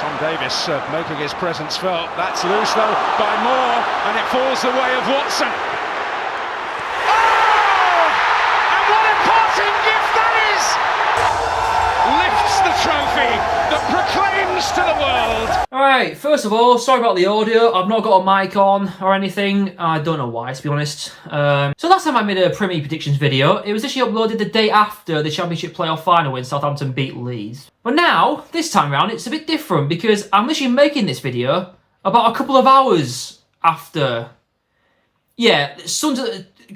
Tom Davis making his presence felt. That's loose though by Moore, and it falls the way of Watson. Oh! And what a parting gift that is! Lifts the trophy that proclaims to the world. Alright, first of all, sorry about the audio. I've not got a mic on or anything. I don't know why, to be honest. So last time I made a Premier League predictions video, it was actually uploaded the day after the Championship playoff final when Southampton beat Leeds. But now, this time around, it's a bit different because I'm literally making this video about a couple of hours after. Yeah,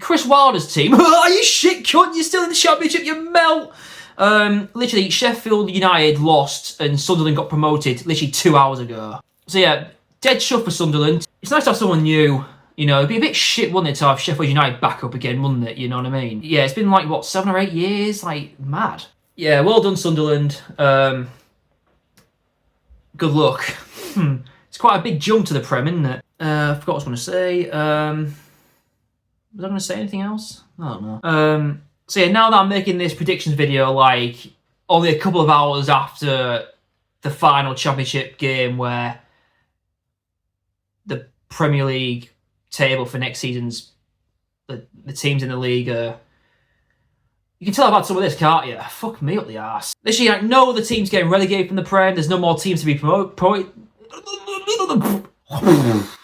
Chris Wilder's team. Are you shit, cunt? You're still in the Championship, you melt! Literally, Sheffield United lost and Sunderland got promoted literally 2 hours ago. So yeah, dead shut for Sunderland. It's nice to have someone new, you know. It'd be a bit shit, wouldn't it, to have Sheffield United back up again, wouldn't it? You know what I mean? Yeah, it's been like, what, 7 or 8 years? Like, mad. Yeah, well done, Sunderland. Good luck. It's quite a big jump to the Prem, isn't it? I forgot what I was going to say. Was I going to say anything else? I don't know. So yeah, now that I'm making this predictions video, like, only a couple of hours after the final Championship game where the Premier League table for next season's, the teams in the league are... You can tell I've had some of this, can't you? Fuck me up the arse. Literally, like, no other team's getting relegated from the Prem. There's no more teams to be promoted.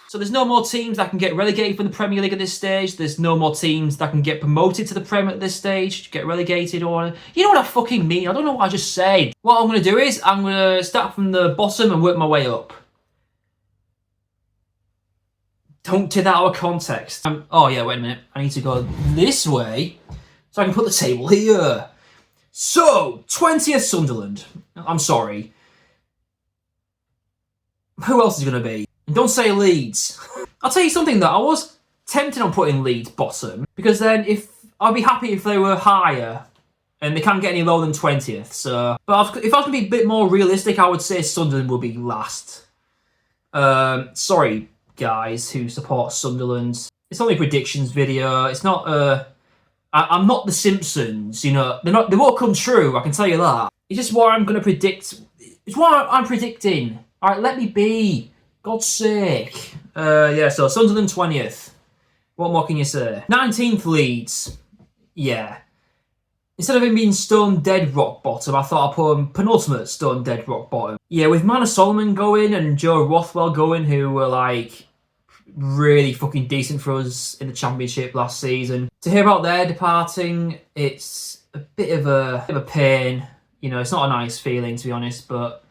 So there's no more teams that can get relegated from the Premier League at this stage. There's no more teams that can get promoted to the Prem at this stage, get relegated or... You know what I fucking mean? I don't know what I just said. What I'm going to do is, I'm going to start from the bottom and work my way up. Don't take that out of context. Oh yeah, wait a minute. I need to go this way so I can put the table here. So, 20th Sunderland. I'm sorry. Who else is going to be? And don't say Leeds. I'll tell you something though, I was tempted on putting Leeds bottom, because then I'd be happy if they were higher, and they can't get any lower than 20th, so... But if I was going to be a bit more realistic, I would say Sunderland will be last. Sorry, guys who support Sunderland. It's only a predictions video, it's not I'm not the Simpsons, you know, they won't come true, I can tell you that. It's just what I'm going to predict, it's what I'm predicting. Alright, let me be. God's sake. Yeah, so Sunderland 20th. What more can you say? 19th Leeds. Yeah. Instead of him being stone dead rock bottom, I thought I'd put him penultimate stone dead rock bottom. Yeah, with Manor Solomon going and Joe Rothwell going, who were like really fucking decent for us in the Championship last season. To hear about their departing, it's a bit of a pain. You know, it's not a nice feeling, to be honest, but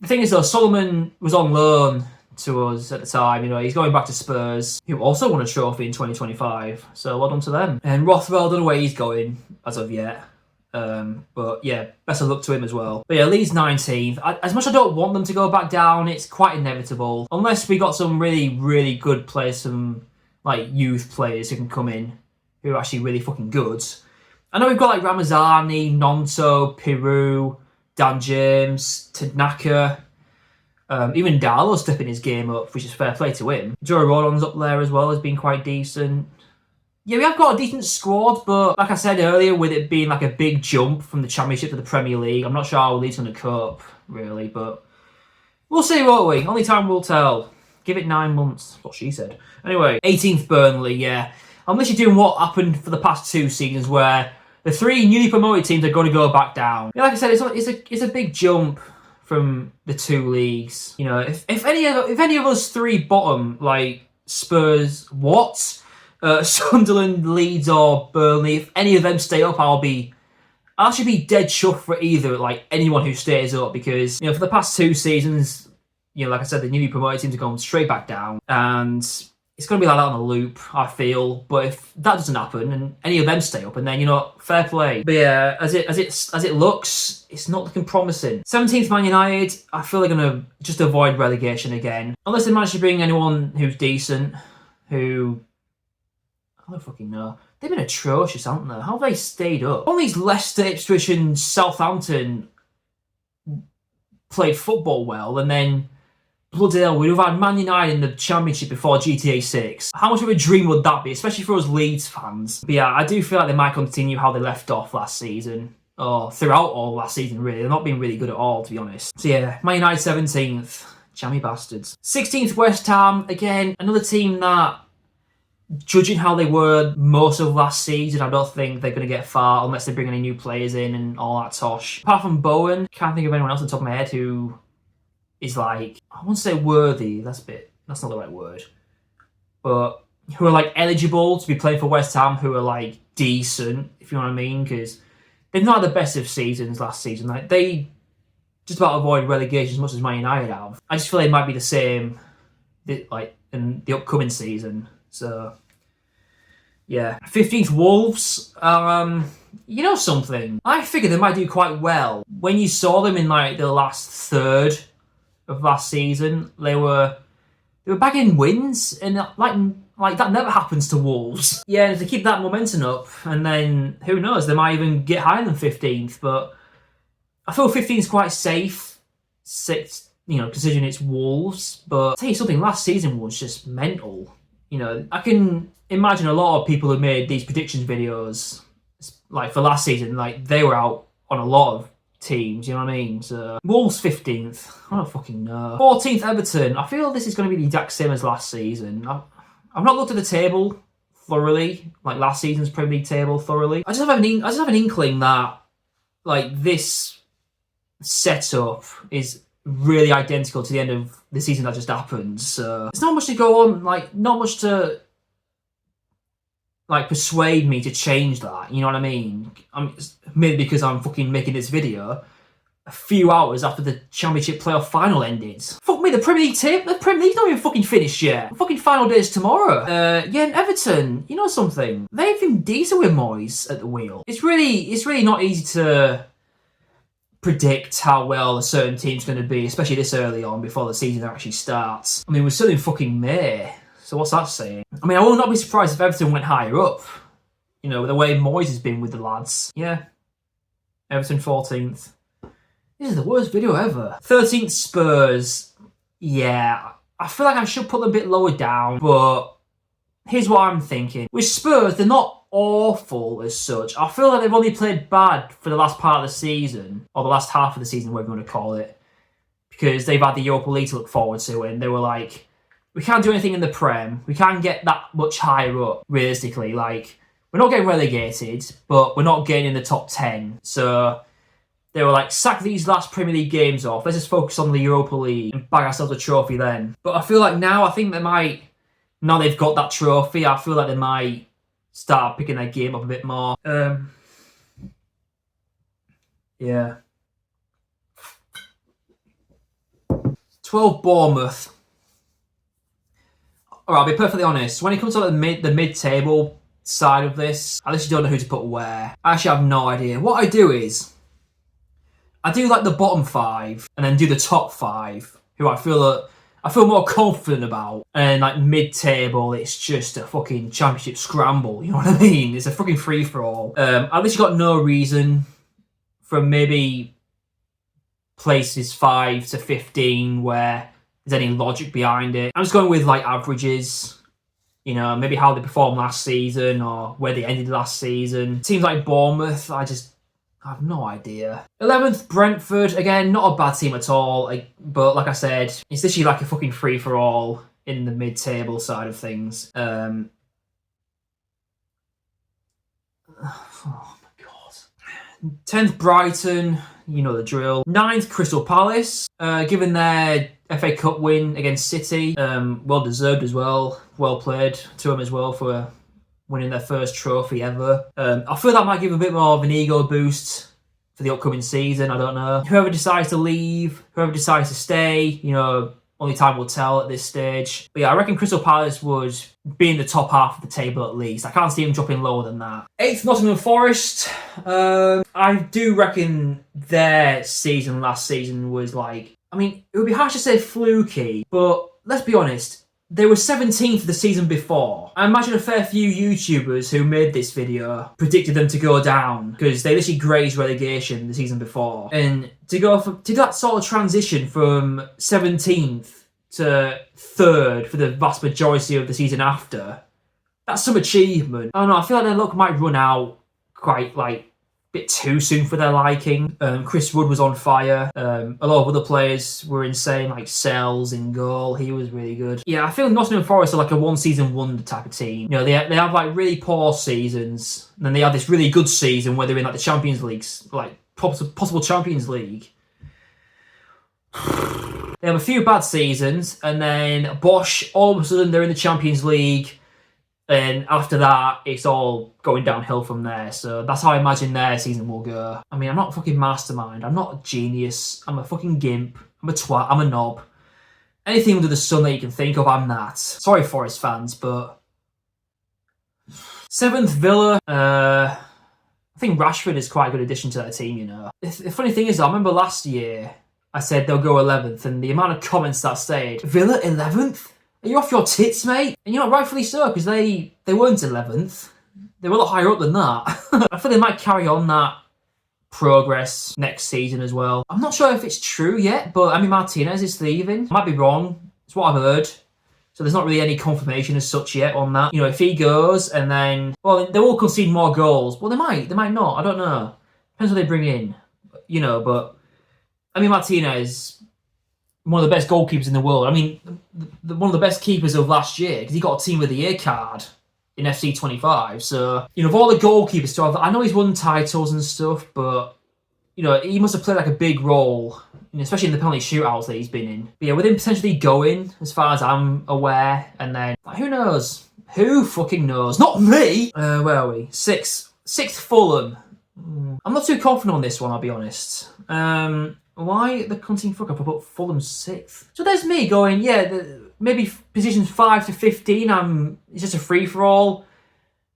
the thing is though, Solomon was on loan to us at the time, you know, he's going back to Spurs, who also won a trophy in 2025, so well done to them. And Rothwell, don't know where he's going as of yet, but yeah, best of luck to him as well. But yeah, Leeds 19th. As much as I don't want them to go back down, it's quite inevitable, unless we got some really, really good players, some like youth players who can come in, who are actually really fucking good. I know we've got like Ramazani, Nonto, Peru, Dan James, Tanaka, even Darlow stepping his game up, which is fair play to him. Joe Rodon's up there as well, has been quite decent. Yeah, we have got a decent squad, but like I said earlier, with it being like a big jump from the Championship to the Premier League, I'm not sure how Leeds going to cope, really, but we'll see, won't we? Only time will tell. Give it 9 months. That's what she said. Anyway, 18th Burnley, yeah. I'm literally doing what happened for the past 2 seasons, where the 3 newly promoted teams are going to go back down. Yeah, like I said, it's a big jump from the 2 leagues. You know, if any of us 3 bottom, like Spurs, Sunderland, Leeds, or Burnley, if any of them stay up, I'll actually be dead chuffed for either, like anyone who stays up, because you know, for the past 2 seasons, you know, like I said, the newly promoted teams are going straight back down, and it's going to be like that on a loop, I feel. But if that doesn't happen and any of them stay up, and then, you know, fair play. But yeah, as it looks, it's not looking promising. 17th Man United, I feel they're going to just avoid relegation again, unless they manage to bring anyone who's decent. Who, I don't fucking know. They've been atrocious, haven't they? How have they stayed up? All these Leicester, Ipswich, and Southampton played football well, and then bloody hell, we'd have had Man United in the Championship before GTA 6. How much of a dream would that be, especially for us Leeds fans? But yeah, I do feel like they might continue how they left off last season. throughout all last season, really. They're not been really good at all, to be honest. So yeah, Man United 17th. Jammy bastards. 16th West Ham. Again, another team that, judging how they were most of last season, I don't think they're going to get far unless they bring any new players in and all that tosh. Apart from Bowen, can't think of anyone else on the top of my head who is like, I won't say worthy, that's not the right word, but who are like eligible to be playing for West Ham, who are like decent, if you know what I mean, because they've not had the best of seasons last season. Like, they just about avoid relegation as much as Man United have. I just feel they might be the same like in the upcoming season. So yeah. 15th Wolves. You know something? I figured they might do quite well. When you saw them in like the last third of last season, they were bagging wins, and like that never happens to Wolves. Yeah, and if they keep that momentum up, and then who knows, they might even get higher than 15th. But I feel 15th is quite safe, considering it's Wolves. But I'll tell you something, last season was just mental. You know, I can imagine a lot of people who made these predictions videos, like for last season, like they were out on a lot of teams, you know what I mean? So Wolves 15th, I don't fucking know. 14th Everton, I feel this is going to be the exact same as last season. I've not looked at the table thoroughly, like last season's Premier League table thoroughly. I just have an inkling that like this setup is really identical to the end of the season that just happened. So there's not much to go on, like not much to like persuade me to change that, you know what I mean? Maybe because I'm fucking making this video a few hours after the Championship playoff final ended. Fuck me, the Premier League's not even fucking finished yet. The fucking final day is tomorrow. Yeah, and Everton, you know something? They've been decent with Moyes at the wheel. It's really not easy to predict how well a certain team's going to be, especially this early on before the season actually starts. I mean, we're still in fucking May. So what's that saying? I mean, I will not be surprised if Everton went higher up. You know, the way Moyes has been with the lads. Yeah. Everton 14th. This is the worst video ever. 13th Spurs. Yeah. I feel like I should put them a bit lower down, but here's what I'm thinking. With Spurs, they're not awful as such. I feel like they've only played bad for the last part of the season, or the last half of the season, whatever you want to call it, because they've had the Europa League to look forward to, and they were like, we can't do anything in the Prem. We can't get that much higher up, realistically. Like, we're not getting relegated, but we're not getting in the top 10. So they were like, sack these last Premier League games off. Let's just focus on the Europa League and bag ourselves a trophy then. But I feel like now, now they've got that trophy, I feel like they might start picking their game up a bit more. Yeah. 12 Bournemouth. Alright, I'll be perfectly honest. When it comes to the mid-table side of this, I literally don't know who to put where. I actually have no idea. What I do is, I do like the bottom 5, and then do the top 5, who I feel more confident about. And like mid-table, it's just a fucking Championship scramble. You know what I mean? It's a fucking free-for-all. I literally got no reason from maybe places 5 to 15 where there's any logic behind it. I'm just going with like averages, you know, maybe how they performed last season or where they ended last season. Teams like Bournemouth, I have no idea. 11th Brentford, again, not a bad team at all, but like I said, it's literally like a fucking free-for-all in the mid-table side of things. Oh my god. 10th Brighton, you know the drill. 9th Crystal Palace, given their FA Cup win against City, well deserved as well. Well played to them as well for winning their first trophy ever. I feel that might give a bit more of an ego boost for the upcoming season. I don't know. Whoever decides to leave, whoever decides to stay, you know, only time will tell at this stage. But yeah, I reckon Crystal Palace would be in the top half of the table at least. I can't see them dropping lower than that. 8th Nottingham Forest. I do reckon their season last season was like, I mean, it would be harsh to say fluky, but let's be honest, they were 17th the season before. I imagine a fair few YouTubers who made this video predicted them to go down because they literally grazed relegation the season before. And to do that sort of transition from 17th to 3rd for the vast majority of the season after, that's some achievement. I don't know, I feel like their luck might run out quite, like, bit too soon for their liking. Chris Wood was on fire. A lot of other players were insane, like Sells in goal. He was really good. Yeah, I feel Nottingham Forest are like a one-season wonder type of team. You know, they have like really poor seasons, and then they have this really good season where they're in like the Champions Leagues, like possible Champions League. They have a few bad seasons, and then Bosch, all of a sudden they're in the Champions League. And after that, it's all going downhill from there. So that's how I imagine their season will go. I mean, I'm not a fucking mastermind. I'm not a genius. I'm a fucking gimp. I'm a twat. I'm a knob. Anything under the sun that you can think of, I'm that. Sorry, Forest fans, but... 7th, Villa. I think Rashford is quite a good addition to their team, you know. The funny thing is, I remember last year, I said they'll go 11th, and the amount of comments that stayed. Villa 11th? Are you off your tits, mate? And you know, rightfully so, because they weren't 11th. They were a lot higher up than that. I feel they might carry on that progress next season as well. I'm not sure if it's true yet, but Emi Martinez is leaving. I might be wrong. It's what I've heard. So there's not really any confirmation as such yet on that. You know, if he goes and then... Well, they will concede more goals. Well, they might not. I don't know. Depends what they bring in. You know, but... Emi Martinez... one of the best goalkeepers in the world. I mean, one of the best keepers of last year, because he got a Team of the Year card in FC 25. So, you know, of all the goalkeepers to have, I know he's won titles and stuff, but, you know, he must have played like a big role, especially in the penalty shootouts that he's been in. But yeah, with him potentially going, as far as I'm aware, and then, who knows? Who fucking knows? Not me! Where are we? Sixth Fulham. I'm not too confident on this one, I'll be honest. Why the cunting fuck up about Fulham 6th? So there's me going, yeah, maybe positions 5 to 15, it's just a free-for-all.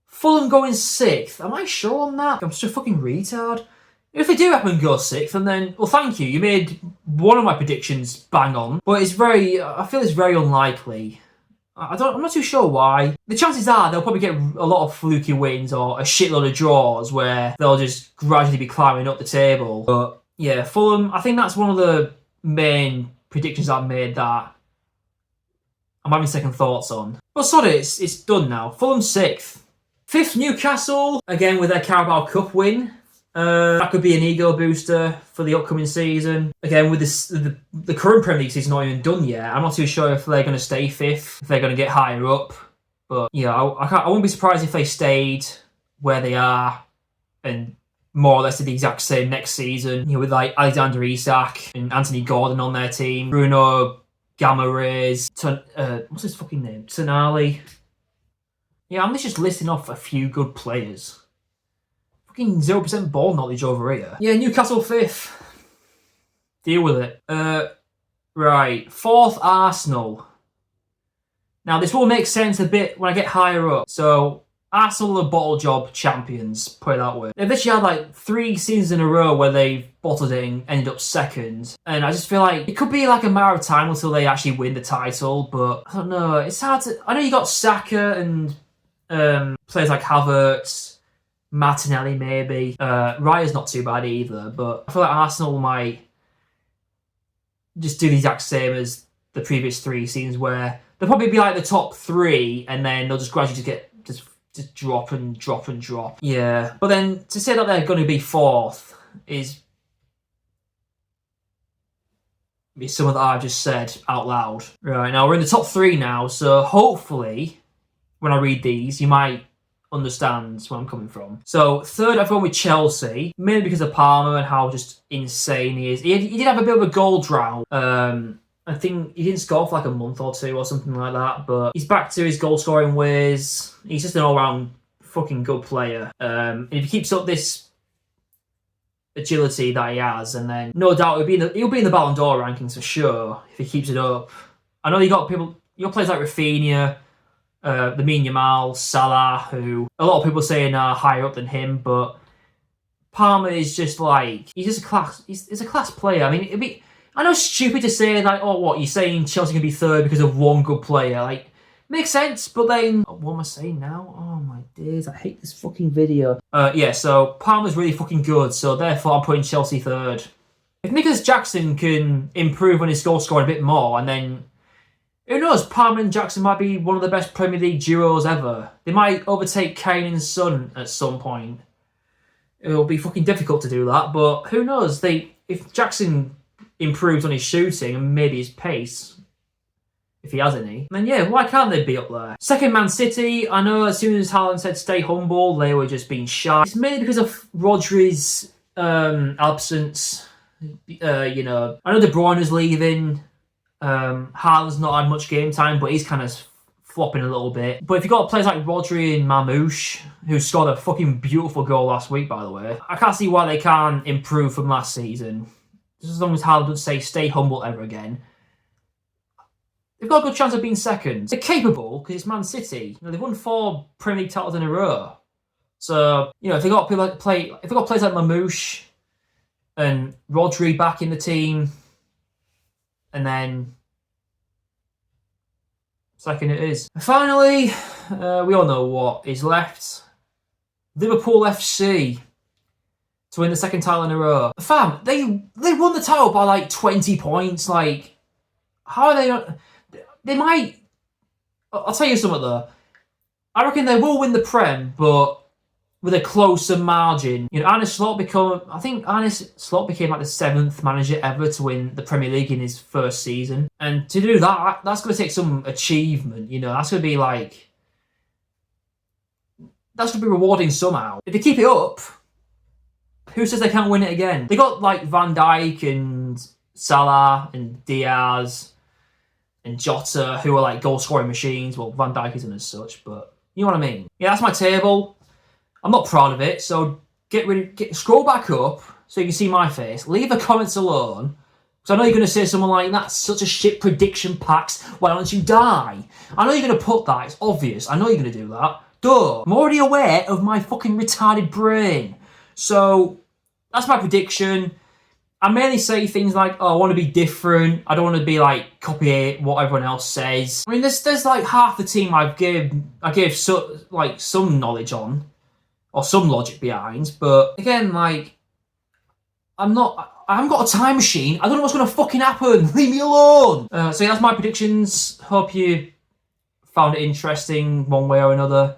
Fulham going 6th. Am I sure on that? I'm such a fucking retard. If they do happen to go 6th, and then, well, thank you. You made one of my predictions bang on. But I feel it's very unlikely. I'm not too sure why. The chances are they'll probably get a lot of fluky wins or a shitload of draws where they'll just gradually be climbing up the table. But yeah, Fulham, I think that's one of the main predictions I've made that I'm having second thoughts on. But sorry, it's done now. Fulham 6th. 5th, Newcastle, again with their Carabao Cup win. That could be an ego booster for the upcoming season. Again, with the current Premier League season not even done yet, I'm not too sure if they're going to stay 5th, if they're going to get higher up. But yeah, I wouldn't be surprised if they stayed where they are and more or less did the exact same next season. You know, with like Alexander Isak and Anthony Gordon on their team, Bruno Gammares, what's his fucking name? Tonali. Yeah, I'm just listing off a few good players. Fucking 0% ball knowledge over here. Yeah, Newcastle 5th. Deal with it. Right, 4th, Arsenal. Now, this will make sense a bit when I get higher up. So, Arsenal are bottle job champions, put it that way. They've literally had like 3 seasons in a row where they've bottled it and ended up second. And I just feel like it could be like a matter of time until they actually win the title, but I don't know. It's hard to... I know you got Saka and players like Havertz, Martinelli maybe. Raya's not too bad either, but I feel like Arsenal might just do the exact same as the previous 3 seasons where they'll probably be like the top 3 and then they'll just gradually just drop and drop and drop. Yeah. But then to say that they're going to be 4th is some of that I've just said out loud. Right, now we're in the top 3 now, so hopefully when I read these, you might understand where I'm coming from. So 3rd, I've gone with Chelsea, mainly because of Palmer and how just insane he is. He did have a bit of a goal drought. I think he didn't score for like a month or 2 or something like that, but he's back to his goal scoring ways. He's just an all-round fucking good player. And if he keeps up this agility that he has, and then no doubt he'll be in the Ballon d'Or rankings for sure if he keeps it up. I know you got players like Rafinha, Lamine Yamal, Salah, who a lot of people saying are higher up than him, but Palmer is just like he's a class player. I mean, I know it's stupid to say, like, oh, what, you're saying Chelsea can be 3rd because of one good player. Like, makes sense, but then... What am I saying now? Oh, my days, I hate this fucking video. Yeah, so Palmer's really fucking good, so therefore I'm putting Chelsea 3rd. If Nicholas Jackson can improve on his goal scoring a bit more, and then... Who knows, Palmer and Jackson might be one of the best Premier League duos ever. They might overtake Kane and Son at some point. It'll be fucking difficult to do that, but who knows? If Jackson improves on his shooting and maybe his pace, if he has any, then yeah, why can't they be up there? Second, Man City. I know as soon as Haaland said stay humble, they were just being shy. It's mainly because of Rodri's absence. You know, I know De Bruyne's leaving. Haaland's not had much game time, but he's kind of flopping a little bit. But if you've got players like Rodri and Mamouche, who scored a fucking beautiful goal last week, by the way, I can't see why they can't improve from last season. Just as long as Haaland doesn't say stay humble ever again. They've got a good chance of being second. They're capable because it's Man City. You know, they've won 4 Premier League titles in a row. So, you know, if they've got players like Mamouche and Rodri back in the team, and then second it is. Finally, we all know what is left. Liverpool FC to win the second title in a row. Fam, they won the title by like 20 points. Like, how are they not? They might. I'll tell you something though. I reckon they will win the Prem, but with a closer margin. You know, Arne Slot became like the 7th manager ever to win the Premier League in his first season. And to do that, that's going to take some achievement. You know, that's going to be like, that's going to be rewarding somehow. If they keep it up, who says they can't win it again? They got like Van Dijk and Salah and Diaz and Jota, who are like goal scoring machines. Well, Van Dijk isn't as such, but you know what I mean. Yeah, that's my table. I'm not proud of it, so scroll back up so you can see my face. Leave the comments alone, because I know you're going to say something like, that's such a shit prediction, Pax, why don't you die? I know you're going to put that, it's obvious. I know you're going to do that. Duh. I'm already aware of my fucking retarded brain. So, that's my prediction. I mainly say things like, oh, I want to be different. I don't want to be like, copy what everyone else says. I mean, there's like half the team I gave some knowledge on, or some logic behind, but again, like, I haven't got a time machine. I don't know what's going to fucking happen. Leave me alone. So yeah, that's my predictions. Hope you found it interesting one way or another.